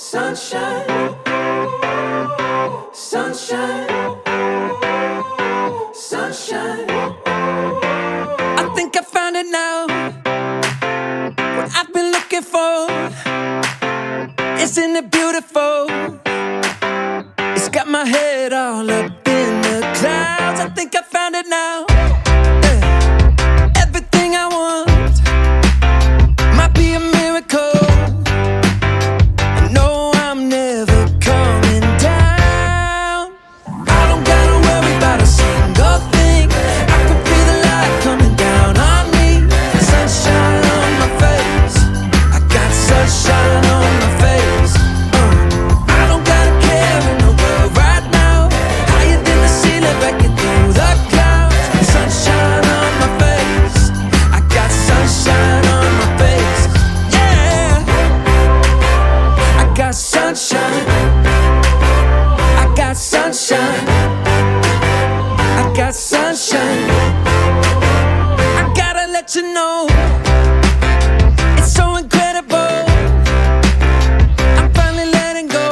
Sunshine, sunshine, sunshine. I think I found it now. What I've been looking for. Isn't it beautiful? It's got my head all up in the clouds. I think I found it now. Everything I want might be a miracle. No, I'm never coming down. I don't gotta worry about a single thing. I can feel the light coming down on me. Sunshine on my face. I got sunshine on my face. I don't gotta care in the world right now. Higher than the ceiling, breaking through the clouds. Sunshine on my face. I got sunshine on my face. Yeah, I got sunshine. I got sunshine. I got sunshine. I gotta let you know, it's so incredible. I'm finally letting go.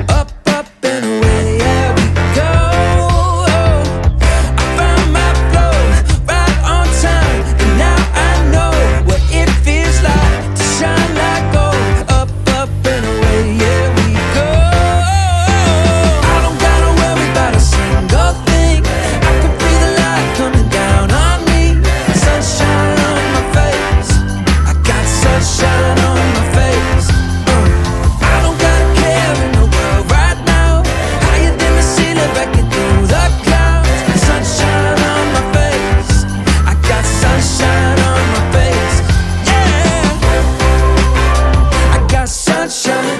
Up, up and away, yeah we go. I found my flow right on time, and now I know what it feels like to shine like gold. Up, up and away, yeah we go. I don't gotta worry about a single thing. I can feel the light coming down on me. Sunshine on my face. I got sunshine on my face. I don't gotta care in the world right now. Higher than the ceiling, breaking through the clouds. Sunshine on my face. I got sunshine on my face. Yeah, I got sunshine.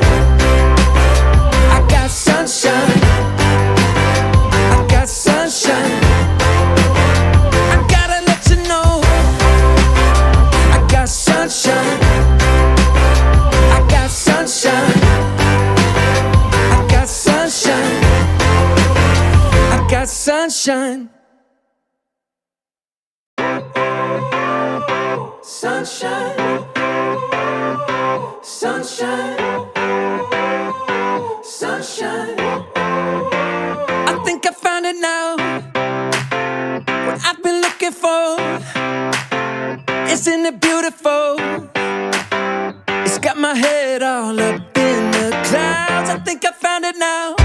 I got sunshine. I got sunshine. I gotta let you know, I got sunshine. I got sunshine. I got sunshine. I got sunshine. Sunshine. Sunshine. Sunshine. I think I found it now. What I've been looking for. Isn't it beautiful? It's got my head all up in the clouds. I think I found it now.